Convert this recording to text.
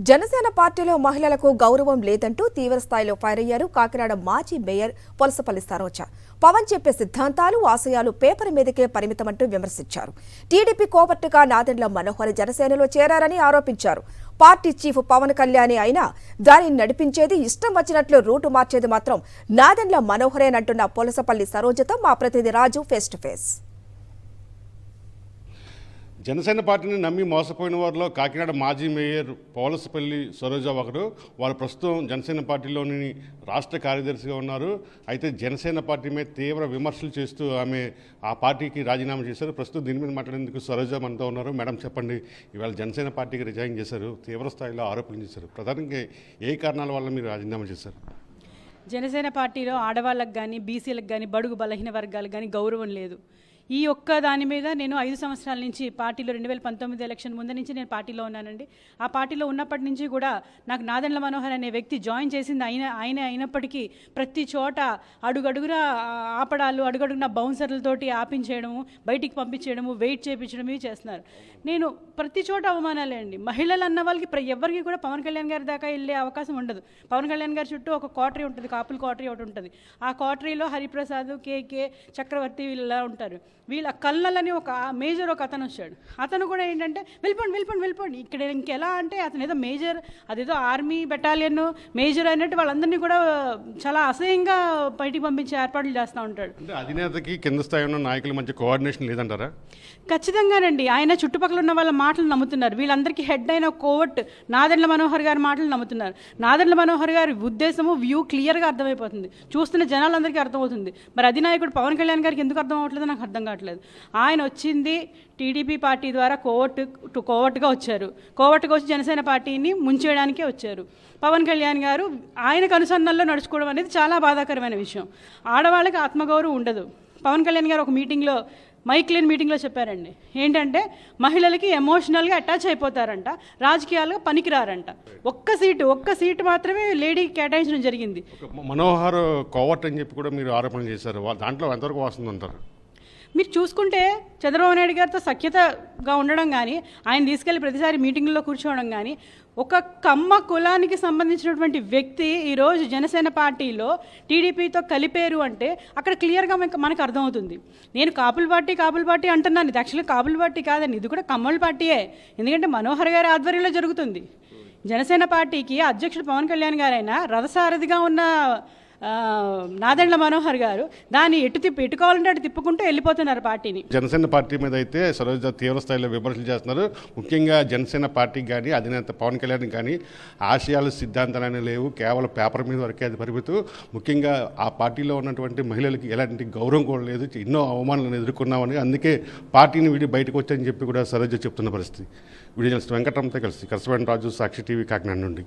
జనసేన పార్టీలో మహిళలకు గౌరవం లేదంటూ తీవ్రస్థాయిలో ఫైర్ అయ్యారు కాకినాడ మాజీ మేయర్ పొలసపల్లి సరోజ. పవన్ చెప్పే సిద్ధాంతాలు, ఆశయాలు పేపర్ మీదకే పరిమితమంటూ విమర్శించారు. టీడీపీ కోవర్టుగా నాదెండ్ల మనోహర్ జనసేనలో చేరారని ఆరోపించారు. పార్టీ చీఫ్ పవన్ కళ్యాణ్ అయినా దానిని నడిపించేది, ఇష్టం వచ్చినట్లు రూటు మార్చేది మాత్రం నాదెండ్ల మనోహరేనంటున్న పొలసపల్లి సరోజతో మా ప్రతినిధి రాజు ఫేస్ టు ఫేస్. జనసేన పార్టీని నమ్మి మోసపోయిన వారిలో కాకినాడ మాజీ మేయర్ పోలసపల్లి సరోజ ఒకరు. వారు ప్రస్తుతం జనసేన పార్టీలోని రాష్ట్ర కార్యదర్శిగా ఉన్నారు. అయితే జనసేన పార్టీ మీద తీవ్ర విమర్శలు చేస్తూ ఆమె ఆ పార్టీకి రాజీనామా చేశారు. ప్రస్తుతం దీని మీద మాట్లాడేందుకు సరోజ మనతో ఉన్నారు. మేడం, చెప్పండి, ఇవాళ జనసేన పార్టీకి రిజైన్ చేశారు, తీవ్ర స్థాయిలో ఆరోపణలు చేశారు. ప్రధానంగా ఏ కారణాల వల్ల మీరు రాజీనామా చేశారు? జనసేన పార్టీలో ఆడవాళ్ళకు కానీ, బీసీలకు కానీ, బడుగు బలహీన వర్గాలకు కానీ గౌరవం లేదు. ఈ ఒక్క దాని మీద నేను 5 సంవత్సరాల నుంచి పార్టీలో 2019 ఎలక్షన్ ముందు నుంచి నేను పార్టీలో ఉన్నానండి. ఆ పార్టీలో ఉన్నప్పటి నుంచి కూడా నాకు నాదెండ్ల మనోహర్ అనే వ్యక్తి జాయిన్ చేసింది ఆయన అయినప్పటికీ ప్రతి చోట అడుగడుగున ఆపడాలు, అడుగడుగున బౌన్సర్లతోటి ఆపించేయడము, బయటికి పంపించేయడము, వెయిట్ చేయించడం ఇవి చేస్తున్నారు. నేను ప్రతి చోట అవమానాలే అండి. మహిళలు అన్న వాళ్ళకి ఎవరికి కూడా పవన్ కళ్యాణ్ గారి దాకా వెళ్ళే అవకాశం ఉండదు. పవన్ కళ్యాణ్ గారి చుట్టూ ఒక క్వార్టరీ ఉంటుంది, కాపుల క్వార్టరీ ఒకటి ఉంటుంది. ఆ క్వార్టరీలో హరిప్రసాద్, కేకే, చక్రవర్తి వీళ్ళలా ఉంటారు. వీళ్ళ కళ్ళని ఒక మేజర్ ఒక అతను వచ్చాడు. అతను కూడా ఏంటంటే వెళ్ళిపోండి ఇక్కడ ఇంకెలా అంటే అతను ఏదో మేజర్, అదేదో ఆర్మీ బెటాలియన్ మేజర్ అయినట్టు వాళ్ళందరినీ కూడా చాలా అసహ్యంగా బయటికి పంపించే ఏర్పాట్లు చేస్తూ ఉంటాడు. అంటే అధినేతకి కింద స్థాయి ఉన్న నాయకుల మధ్య కోఆర్డినేషన్ లేదంటారా? ఖచ్చితంగానండి. ఆయన చుట్టుపక్కల ఉన్న వాళ్ళ మాటలు నమ్ముతున్నారు. వీళ్ళందరికీ హెడ్ అయిన కోవట్ నాదెండ్ల మనోహర్ గారి మాటలు నమ్ముతున్నారు. నాదెండ్ల మనోహర్ గారి ఉద్దేశము, వ్యూ క్లియర్గా అర్థమైపోతుంది. చూస్తున్న జనాలందరికీ అర్థమవుతుంది. మరి అధినాయకుడు పవన్ కళ్యాణ్ గారికి ఎందుకు అర్థం అవ్వట్లేదు నాకు అర్థం కావట్లేదు. ఆయన వచ్చింది టీడీపీ పార్టీ ద్వారా కోవట్గా వచ్చారు. కోవట్గా వచ్చి జనసేన పార్టీని ముంచేయడానికే వచ్చారు. పవన్ కళ్యాణ్ గారు ఆయనకు అనుసంధానంలో నడుచుకోవడం అనేది చాలా బాధాకరమైన విషయం. ఆడవాళ్ళకి ఆత్మగౌరవం ఉండదు. పవన్ కళ్యాణ్ గారు ఒక మీటింగ్లో, మైక్లేన్ మీటింగ్లో చెప్పారండి, ఏంటంటే మహిళలకి ఎమోషనల్గా అటాచ్ అయిపోతారంట, రాజకీయాలుగా పనికిరారంట. ఒక్క సీటు మాత్రమే లేడీకి కేటాయించడం జరిగింది. మనోహర్ కోవట్ అని చెప్పి కూడా మీరు ఆరోపణ చేశారు. దాంట్లో ఎంతవరకు వస్తుందంటారు? మీరు చూసుకుంటే చంద్రబాబు నాయుడు గారితో సఖ్యతగా ఉండడం కానీ, ఆయన తీసుకెళ్లి ప్రతిసారి మీటింగ్లో కూర్చోవడం కానీ, ఒక కమ్మ కులానికి సంబంధించినటువంటి వ్యక్తి ఈరోజు జనసేన పార్టీలో టీడీపీతో కలిపేరు అంటే అక్కడ క్లియర్గా మనకు అర్థమవుతుంది. నేను కాపుల పార్టీ అంటున్నాను. ఇది యాక్చువల్గా కాపుల పార్టీ కాదండి, ఇది కూడా కమ్మల పార్టీయే. ఎందుకంటే మనోహర్ గారి ఆధ్వర్యంలో జరుగుతుంది. జనసేన పార్టీకి అధ్యక్షుడు పవన్ కళ్యాణ్ గారైనా రథసారథిగా ఉన్న నాదెండ్ల మనోహర్ గారు దాన్ని ఎటు కావాలంటే అటు తిప్పుకుంటూ వెళ్ళిపోతున్నారు పార్టీని. జనసేన పార్టీ మీద అయితే సరోజ తీవ్ర స్థాయిలో విమర్శలు చేస్తున్నారు. ముఖ్యంగా జనసేన పార్టీకి కానీ, అధినేత పవన్ కళ్యాణ్ కానీ ఆశయాలు, సిద్ధాంతాలు లేవు, కేవలం పేపర్ మీద వరకే అది పరిమితం. ముఖ్యంగా ఆ పార్టీలో ఉన్నటువంటి మహిళలకి ఎలాంటి గౌరవం కూడా లేదు, ఎన్నో అవమానాలను ఎదుర్కొన్నామని, అందుకే పార్టీని వీడి బయటకు వచ్చని చెప్పి కూడా సరోజ చెప్తున్న పరిస్థితి. వీడియో జర్నలిస్ట్ వెంకటరమణతో కలిసి కరస్పాండెంట్ రాజు, సాక్షి టీవీ, కాకినాడ నుండి.